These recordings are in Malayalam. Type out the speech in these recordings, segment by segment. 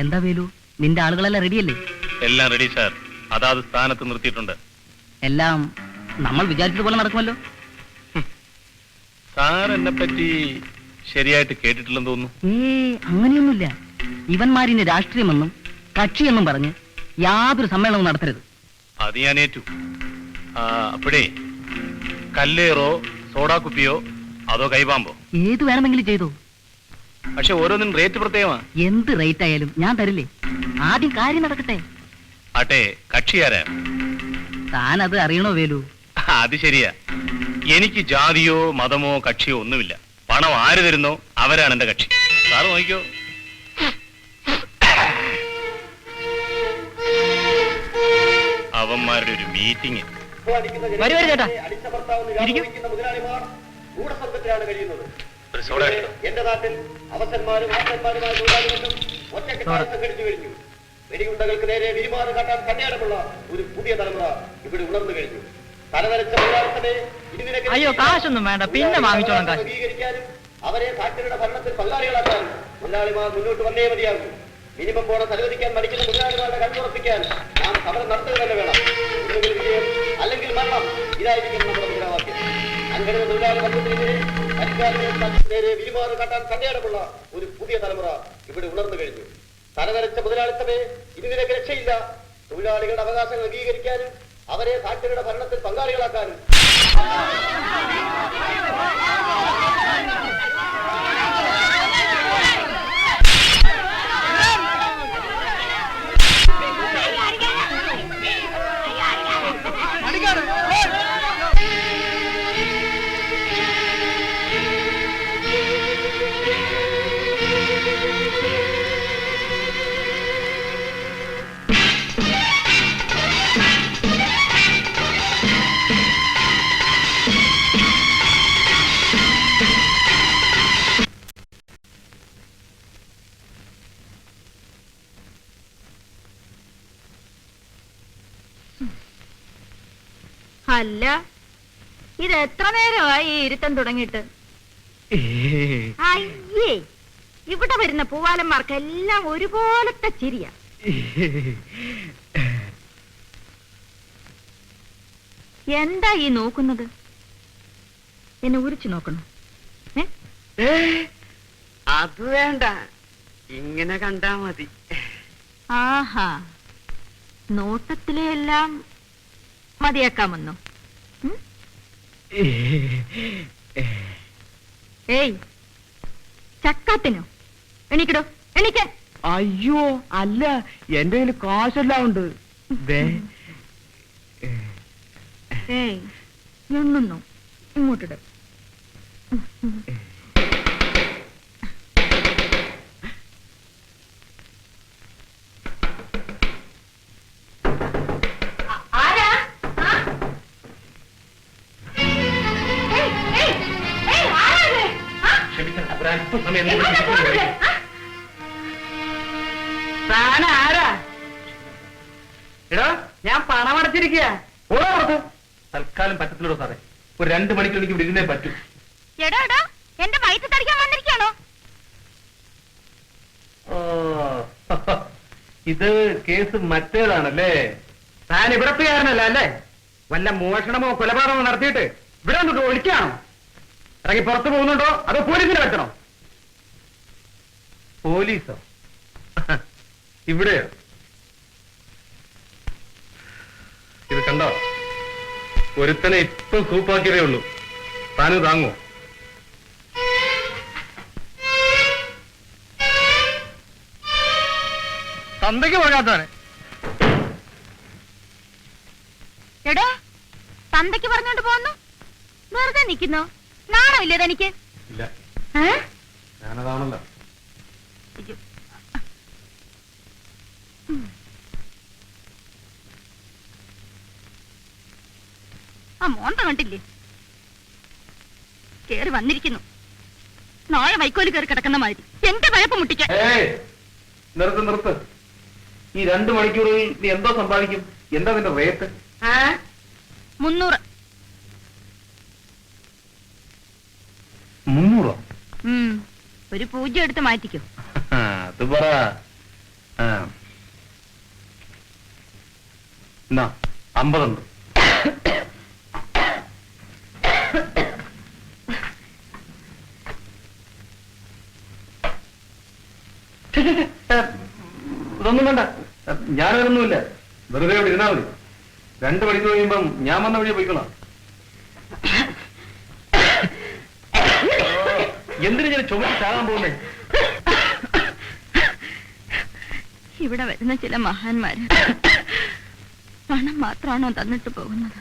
എന്താ വേലു, നിന്റെ ആളുകളെല്ലാം റെഡിയല്ലേ? എല്ലാം റെഡി സാർ, അതാത് സ്ഥാനത്ത് നിർത്തിയിട്ടുണ്ട്. എല്ലാം നമ്മൾ വിചാരിച്ചതുപോലെ നടക്കുമല്ലോ. സാർ എന്നെ പറ്റി ശരിയായിട്ട് കേട്ടിട്ടില്ലെന്ന് തോന്നുന്നു. അങ്ങനെയൊന്നുമില്ല. ഇവന്മാരിന്റെ രാഷ്ട്രീയമെന്നും കക്ഷിയെന്നും പറഞ്ഞ് യാതൊരു സമ്മേളനവും നടത്തരുത്. അത് ഞാൻ ഏറ്റു. അപ്പോഴേ കല്ലേറോ സോഡാ കുപ്പിയോ അതോ കൈപാമ്പോ ഏത് വേണമെങ്കിലും ചെയ്തു. പക്ഷെ ഓരോന്നിനും റേറ്റ് പ്രത്യേകമാ. എന്ത് റേറ്റ് ആയാലും ഞാൻ തരില്ലേ. ആദ്യം കാര്യം നടക്കട്ടെ. ആട്ടെ, കക്ഷിയാരാ? താൻ അത് അറിയണോ വേലു? അത് ശരിയാ. എനിക്ക് ജാതിയോ മതമോ കക്ഷിയോ ഒന്നുമില്ല. പണം ആര് തരുന്നോ അവരാണ് എന്റെ കക്ഷി. സാറ് നോക്കിക്കോ. അവന്മാരുടെ ഒരു മീറ്റിംഗ്. ചേട്ടാ എന്റെ നാട്ടിൽ അവസന്മാരും ആസന്മാരുമായ തൊഴിലാളികളും ഒറ്റക്കെട്ടായി സംഘടിച്ചു കഴിഞ്ഞു. വെടിയുണ്ടകൾക്ക് നേരെ വിരിമാറ് കാട്ടാൻ കന്യാടമുള്ള ഒരു പുതിയ തലമുറ ഇവിടെ ഉണർന്നു കഴിഞ്ഞു. തലവരച്ച പോരാട്ടത്തെ അയ്യോ കാശൊന്നും വേണ്ട, പിന്നെ വാങ്ങിച്ചോളാം. അംഗീകരിക്കാനും അവരെ ഫാക്ടറിയുടെ ഭരണത്തിൽ പങ്കാളികളാക്കാനും തൊഴിലാളിമാർ മുന്നോട്ട് വന്നേ മതിയാകും. മിനിമം ബോണസ് അനുവദിക്കാൻ മടിക്കുന്ന തൊഴിലാളിമാരുടെ കണ്ണുറപ്പിക്കാൻ നാം സമരം നടത്തുക തന്നെ വേണം. ഒന്നുകിൽ വിജയം അല്ലെങ്കിൽ മരണം, ഇതായിരിക്കും നമ്മുടെ മുദ്രാവാക്യം. സംഘടിത തൊഴിലാളി വർഗത്തിനെതിരെ നേരെ വിരിമാറ് കാട്ടാൻ കന്യാടമുള്ള ഒരു പുതിയ തലമുറ ഇവിടെ ഉണർന്നു കഴിഞ്ഞു. തലവരച്ച മുതലാളിത്തമേ, ഇനി നിനക്ക് രക്ഷയില്ല. തൊഴിലാളികളുടെ അവകാശങ്ങൾ അംഗീകരിക്കാനും അവരെ ഫാക്ടറിയുടെ ഭരണത്തിൽ പങ്കാളികളാക്കാനും അല്ല, ഇത് എത്ര നേരമായി ഇരുത്തം തുടങ്ങിയിട്ട്? അയ്യേ, ഇവിടെ വരുന്ന പൂവാലന്മാർക്കെല്ലാം ഒരുപോലത്തെ ചിരിയ. എന്താ ഈ നോക്കുന്നത്? എന്നെ ഉരിച്ചു നോക്കണം. അത് വേണ്ട, ഇങ്ങനെ കണ്ടാ മതി. ആഹാ, നോട്ടത്തിലെ എല്ലാം മതിയാക്കാമെന്നോ? ഏയ് ചക്കാത്തിനോ? എണീക്കടോ, എണീക്കാൻ. അയ്യോ അല്ല, എന്റെ കയ്യിൽ കാശെല്ലാം ഉണ്ട്. ഏയ് എണ്ണുന്നോ? ഇങ്ങോട്ടിട്. ആരാ? എടോ, ഞാൻ പണം അടച്ചിരിക്കുക. തൽക്കാലം പറ്റത്തില്ലോ സാറേ. ഒരു 2 മണിക്കൂർ എനിക്ക് ഇവിടെ ഇരുന്നേ പറ്റൂ. എടോ എടോ, എന്റെ വയറ്റ് തടിക്കാൻ വന്നിരിക്കാണോ? ഇത് കേസ് മറ്റേതാണല്ലേ? താൻ ഇവിടത്തുകാരനല്ല അല്ലേ? വല്ല മോഷണമോ കൊലപാതകമോ നടത്തിയിട്ട് ഇവിടെ വന്നിട്ട് ഒളിക്കാണോ? ഇറങ്ങി പുറത്തു പോകുന്നുണ്ടോ അതോ പോലീസിനെ വെച്ചണോ? പോലീസോ? ഇവിടെയോ? ഇത് കണ്ടോ? ഒരുത്തനെ ഇപ്പം സൂപ്പാക്കിയതേ ഉള്ളൂ. താന് താങ്ങോ? തന്തയ്ക്ക് പോകാത്തവനെ. എടോ, തന്തയ്ക്ക് പറഞ്ഞോണ്ട് പോന്നു? വെറുതെ നിൽക്കുന്നോ? നാണോ ഇല്ലേ തനിക്ക്? ഇല്ല, ഞാനതാണല്ലോ. ആ മോന്ത കണ്ടില്ലേ? കേറി വന്നിരിക്കുന്നു. നാളെ വൈക്കോല് കയറി കിടക്കുന്ന മാതിരി എന്റെ പഴപ്പ് മുട്ടിക്കാൻ. നിർത്ത്. ഈ 2 മണിക്കൂറിൽ നീ എന്തോ സമ്പാദിക്കും? എന്താ നിന്റെ റേറ്റ്? 300. 300? ഒരു 0 എടുത്ത് മാറ്റിക്കോ. അത് പറ. എന്നാ 50 ഉണ്ട്. ഇതൊന്നും വേണ്ട, ഞാനതൊന്നുമില്ല. വെറുതെ ഇവിടെ ഇരുന്നാ മതി. 2 മണിക്കൂർ കഴിയുമ്പം ഞാൻ വന്ന വഴിയെ പോയിക്കൊള്ളാം. എന്തിനു ഞാൻ ചുമച്ച് ചാകാൻ പോകുന്നേ? ഇവിടെ വരുന്ന ചില മഹാന്മാര് പണം മാത്രമാണോ തന്നിട്ട് പോകുന്നത്?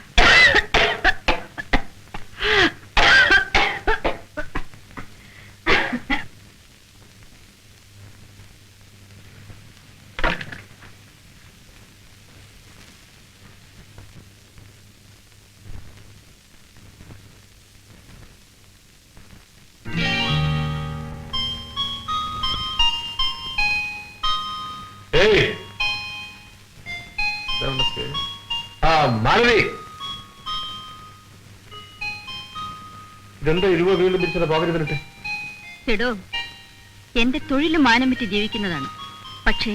മാലതി, ഇതെന്താ 20 രൂപ വീണ്ടും പിടിച്ചത് പോകരുതിട്ട്? എടോ, എന്റെ തൊഴിൽ മാനം വിറ്റ് ജീവിക്കുന്നതാണ്. പക്ഷേ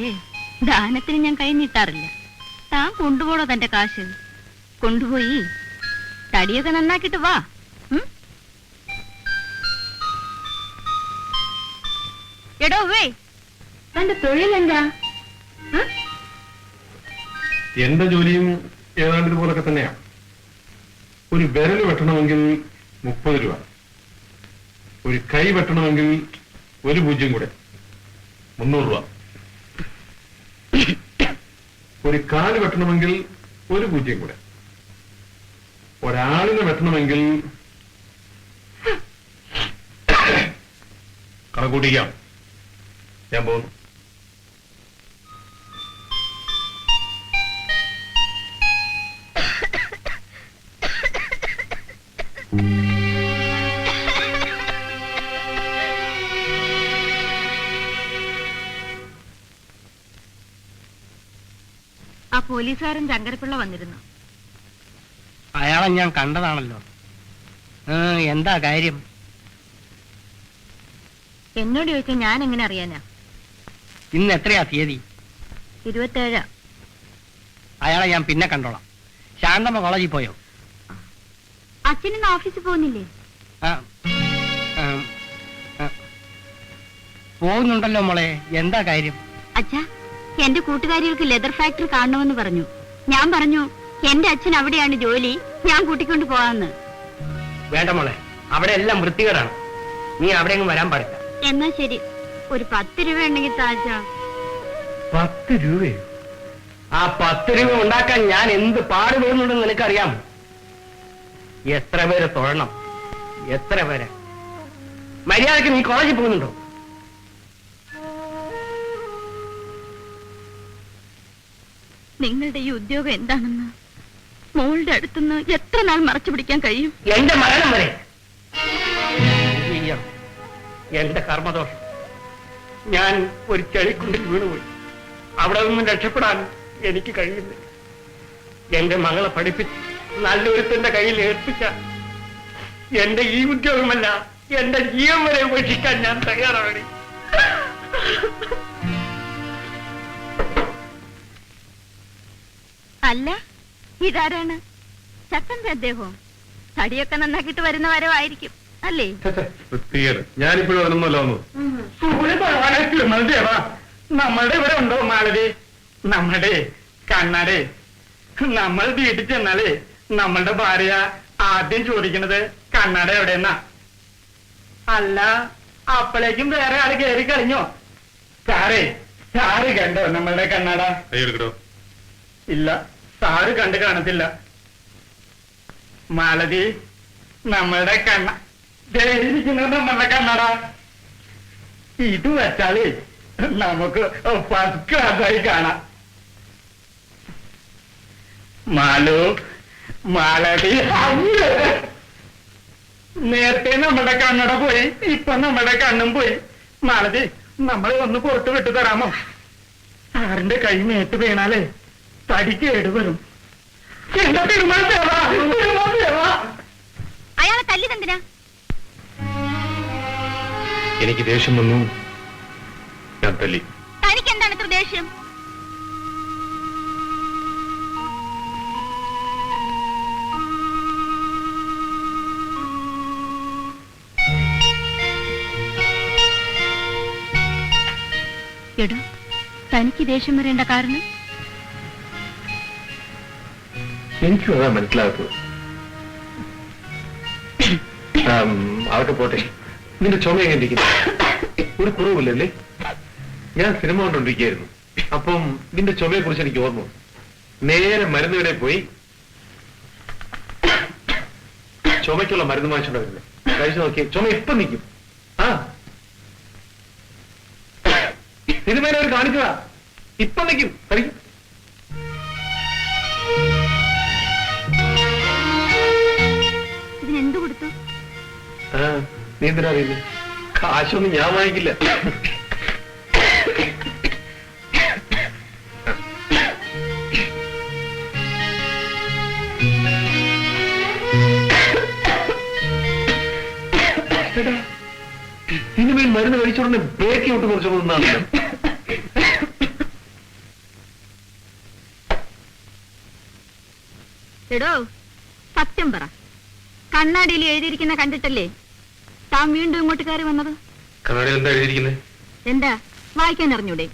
ദാനത്തിന് ഞാൻ കൈ നീട്ടാറില്ല. താൻ കൊണ്ടുപോടോ തന്റെ കാശ്. കൊണ്ടുപോയി തടിയൊക്കെ നന്നാക്കിട്ട് വാ. എടോ വേ, തന്റെ തൊഴിലെന്താ? എന്റെ ജോലിയും ഏതാണ്ട് ഇതുപോലൊക്കെ തന്നെയാണ്. ഒരു വിരൽ വെട്ടണമെങ്കിൽ 30 രൂപ, ഒരു കൈ വെട്ടണമെങ്കിൽ 1 പൂജ്യം കൂടെ 300 രൂപ, ഒരു കാല് വെട്ടണമെങ്കിൽ 1 പൂജ്യം കൂടെ, ഒരാളിനെ വെട്ടണമെങ്കിൽ കണക്കൂട്ടിക്കാം. ഞാൻ പോകുന്നു. ആ പോലീസുകാരൻ ചങ്കരപ്പിള്ള വന്നിരുന്നു. അയാളെ ഞാൻ കണ്ടതാണല്ലോ. എന്താ കാര്യം? എന്നോട് ചോദിച്ചാൽ ഞാൻ എങ്ങനെ അറിയാനാ? ഇന്ന് എത്രയാ തീയതി? 27. അയാളെ ഞാൻ പിന്നെ കണ്ടോളാം. ശാന്തമ്മ കോളേജിൽ പോയോ? അച്ഛനിന്ന് ഓഫീസിൽ പോകുന്നില്ലേ? പോകുന്നുണ്ടല്ലോ മോളെ. എന്താ കാര്യം? അച്ഛാ, എന്റെ കൂട്ടുകാരികൾക്ക് ലെതർ ഫാക്ടറി കാണണമെന്ന് പറഞ്ഞു. ഞാൻ പറഞ്ഞു എന്റെ അച്ഛൻ അവിടെയാണ് ജോലി, ഞാൻ കൂട്ടിക്കൊണ്ട് പോവാന്ന്. വേണ്ട മോളെ, അവിടെ എല്ലാം വൃത്തികേടാണ്. നീ അവിടെ അങ്ങ് വരാൻ പാടില്ല. എന്നാ ശരി, ഒരു 10 രൂപ ഉണ്ടെങ്കിൽ താച്ചാ. 10 രൂപയോ? ആ 10 രൂപ ഉണ്ടാക്കാൻ ഞാൻ എന്ത് പാടുപെടുന്നുണ്ടെന്ന് നിനക്കറിയാം. എത്ര പേരെ തൊഴണം, എത്ര പേരെ. മര്യാദക്ക് നീ കോളേജിൽ പോകുന്നുണ്ടോ? നിങ്ങളുടെ ഈ ഉദ്യോഗം എന്താണെന്ന് മോളുടെ അടുത്തുനിന്ന് എത്ര നാൾ മറച്ചു പിടിക്കാൻ കഴിയും? എന്റെ മരണം വരെ. എന്റെ കർമ്മദോഷം. ഞാൻ ഒരു ചെളിക്കുണ്ടിൽ വീണുപോയി. അവിടെ നിന്നും രക്ഷപ്പെടാൻ എനിക്ക് കഴിയുന്നു. എന്റെ മകളെ പഠിപ്പിച്ച് നല്ലൊരുത്തന്റെ കയ്യിൽ ഏൽപ്പിച്ച എന്റെ ഈ ഉദ്യോഗമല്ല, എന്റെ ജീവൻ വരെ ഉപേക്ഷിക്കാൻ ഞാൻ തയ്യാറാണ്. അല്ല, ഇതാരാണ്? ചക്കന്റെ അദ്ദേഹവും തടിയൊക്കെ നന്നാക്കിട്ട് വരുന്ന വരവായിരിക്കും അല്ലേ? വൃത്തികേട്. ഞാനിപ്പോഴും അതിനൊന്നുമല്ല വന്നത്. നമ്മളുടെ ഇവിടെ ഉണ്ടോ മാളതി? നമ്മുടെ കണ്ണാടെ, നമ്മൾ വീട്ടിൽ ചെന്നാലേ നമ്മളുടെ ഭാര്യ ആദ്യം ചോദിക്കുന്നത് കണ്ണാട എവിടെയെന്നാ. അല്ല, അപ്പോഴേക്കും വേറെ ആള് കയറി കഴിഞ്ഞോ? സാറ് കണ്ടോ നമ്മളുടെ കണ്ണാട? കൈയെടുക്കടോ. ഇല്ല, സാറ് കണ്ടു കാണത്തില്ല. മാലതി, നമ്മളുടെ ഇരിക്കുന്നത് നമ്മളുടെ കണ്ണട. ഇത് വെച്ചാലേ നമുക്ക് ഫസ്റ്റ് ക്ലാസ്സായി കാണാം. മാലു, മാലതി, നേരത്തെ നമ്മുടെ കണ്ണട പോയി, ഇപ്പൊ നമ്മുടെ കണ്ണും പോയി. മാലതി, നമ്മൾ ഒന്ന് പുറത്ത് വിട്ടു തരാമോ? സാറിന്റെ കൈ മേത്ത് വീണാലേ തടി കേടുവരും. എന്താ അയാളെ തല്ലിതെന്തിനാ? എനിക്ക് ദേഷ്യം വന്നു, ഞാൻ തല്ലി. തനിക്ക് എന്താണ് ഇത്ര ദേഷ്യം? എടോ, തനിക്ക് ദേഷ്യം വരേണ്ട കാരണം? എനിക്കും അതാ മനസ്സിലാകത്തത്. അതൊക്കെ പോട്ടെ. നിന്റെ ചുമ എങ്ങനെ ഇരിക്കുന്നു? ഒരു കുറവില്ലല്ലേ? ഞാൻ സിനിമ കണ്ടോണ്ടിരിക്കുകയായിരുന്നു. അപ്പം നിന്റെ ചുമയെ കുറിച്ച് എനിക്ക് ഓർമ്മ. നേരെ മരുന്നുകടെ പോയി ചുമയ്ക്കുള്ള മരുന്ന് വാങ്ങിച്ചോണ്ട് വരുന്നത്. കഴിച്ചു നോക്കിയേ, ചുമ ഇപ്പം നിൽക്കും. ആ സിനിമയിൽ അവർ കാണിച്ചതാ. ഇപ്പം നിൽക്കും. കഴിക്കും. ഇതിനെന്ത് കൊടുത്തു? നീ എന്തിനാ അറിയില്ലേ? കാശൊന്നും ഞാൻ വാങ്ങിക്കില്ല. സിനിമയിൽ മരുന്ന് കഴിച്ചോടനെ ബ്രേക്ക് ഔട്ട് കുറച്ചു നിന്നാണല്ലോ. എടോ, സത്യം പറ. കണ്ണാടിയിൽ എഴുതിയിരിക്കുന്ന കണ്ടിട്ടല്ലേ താൻ വീണ്ടും ഇങ്ങോട്ട് കയറി വന്നത്? കണ്ണാടിയിൽ എന്താ എഴുതിയിരിക്കുന്നത്? എന്താ, വായിക്കാൻ അറിഞ്ഞൂടെ?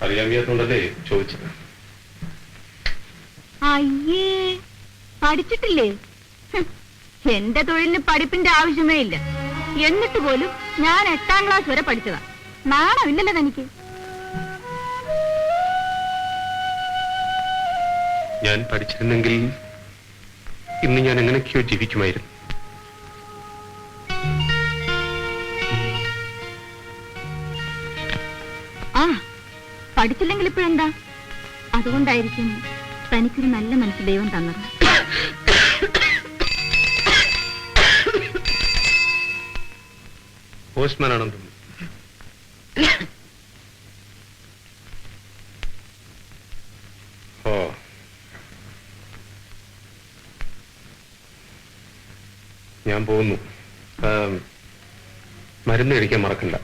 അറിയാൻ വയ്യാത്തോണ്ടല്ലേ ചോദിച്ചത്. അയ്യേ, പഠിച്ചിട്ടില്ലേ? എന്റെ തൊഴിലിന് പഠിപ്പിന്റെ ആവശ്യമേ ഇല്ല. എന്നിട്ട് പോലും ഞാൻ 8ാം ക്ലാസ് വരെ പഠിച്ചതാ. നാണമില്ലല്ലോ തനിക്ക്? ഞാൻ പഠിച്ചിരുന്നെങ്കിൽ ഇന്ന് ഞാൻ എങ്ങനെയൊക്കെയോ ജീവിക്കുമായിരുന്നു. ആ, പഠിച്ചില്ലെങ്കിൽ ഇപ്പോഴെന്താ? അതുകൊണ്ടായിരിക്കും തനിക്കൊരു നല്ല മനസ്സ് ദൈവം തന്നത്. പോസ്റ്റ്മാൻ ആണെന്ന് തോന്നുന്നു. ഓ, ഞാൻ പോകുന്നു. മരുന്ന് കഴിക്കാൻ മറക്കണ്ട.